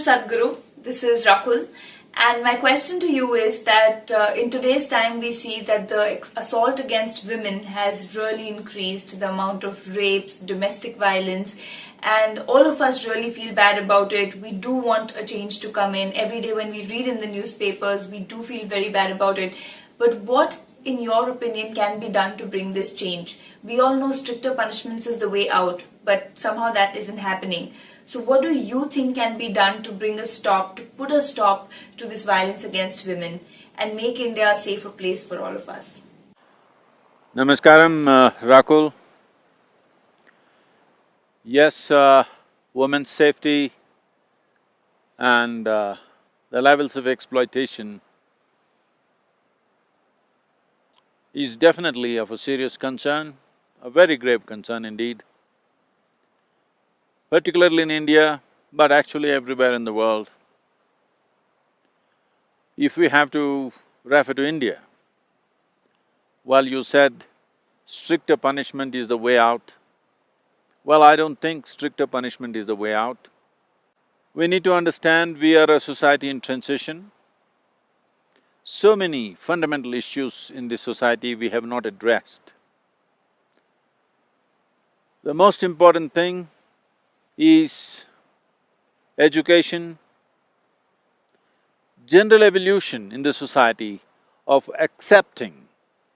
Sadhguru. This is Rakul. And my question to you is that in today's time we see that the assault against women has really increased, the amount of rapes, domestic violence, and all of us really feel bad about it. We do want a change to come in. Every day when we read in the newspapers, we do feel very bad about it. But what, in your opinion, can be done to bring this change? We all know stricter punishments is the way out, but somehow that isn't happening. So what do you think can be done to bring a stop, to put a stop to this violence against women and make India a safer place for all of us? Namaskaram, Rakul. Yes, women's safety and the levels of exploitation is definitely of a serious concern, a very grave concern indeed, particularly in India, but actually everywhere in the world. If we have to refer to India, well, you said stricter punishment is the way out. Well, I don't think stricter punishment is the way out. We need to understand we are a society in transition. So many fundamental issues in this society we have not addressed. The most important thing is education, general evolution in the society of accepting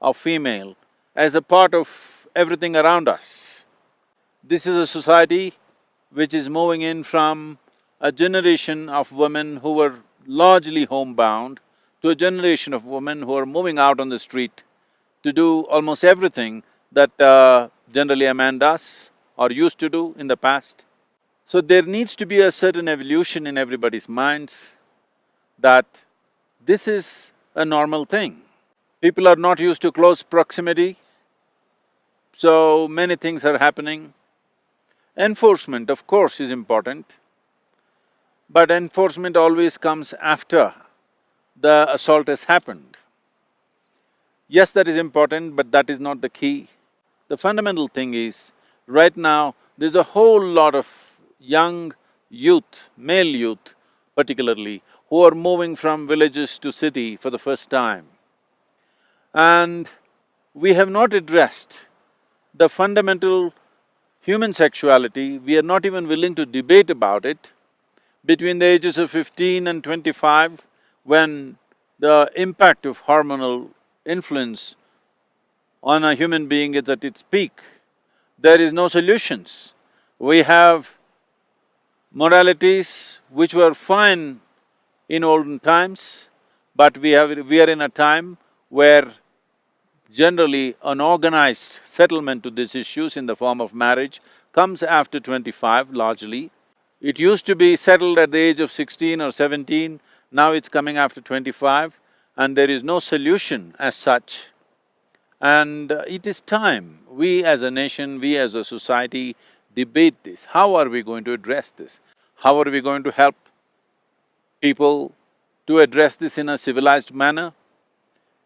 a female as a part of everything around us. This is a society which is moving in from a generation of women who were largely homebound to a generation of women who are moving out on the street to do almost everything that generally a man does or used to do in the past. So there needs to be a certain evolution in everybody's minds that this is a normal thing. People are not used to close proximity, so many things are happening. Enforcement, of course, is important, but enforcement always comes after the assault has happened. Yes, that is important, but that is not the key. The fundamental thing is, right now, there's a whole lot of young youth, male youth particularly, who are moving from villages to city for the first time. And we have not addressed the fundamental human sexuality, we are not even willing to debate about it. Between the ages of 15 and 25, when the impact of hormonal influence on a human being is at its peak, there is no solutions. We have moralities which were fine in olden times, but we are in a time where generally an organized settlement to these issues in the form of marriage comes after 25 largely. It used to be settled at the age of 16 or 17, now it's coming after 25 and there is no solution as such. And it is time we as a nation, we as a society debate this. How are we going to address this? How are we going to help people to address this in a civilized manner?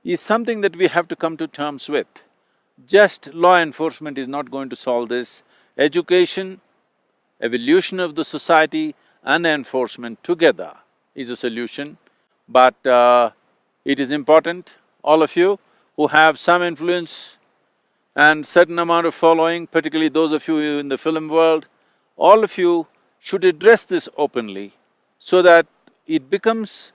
Is something that we have to come to terms with. Just law enforcement is not going to solve this. Education, evolution of the society and enforcement together is a solution. But it is important, all of you who have some influence and certain amount of following, particularly those of you in the film world, all of you should address this openly so that it becomes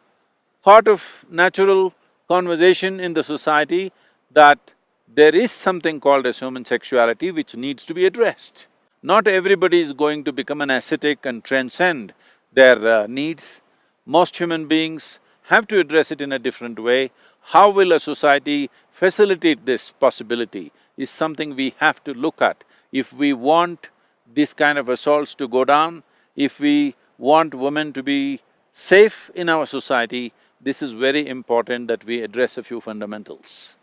part of natural conversation in the society that there is something called as human sexuality which needs to be addressed. Not everybody is going to become an ascetic and transcend their needs. Most human beings have to address it in a different way. How will a society facilitate this possibility is something we have to look at. If we want this kind of assaults to go down, if we want women to be safe in our society, this is very important that we address a few fundamentals.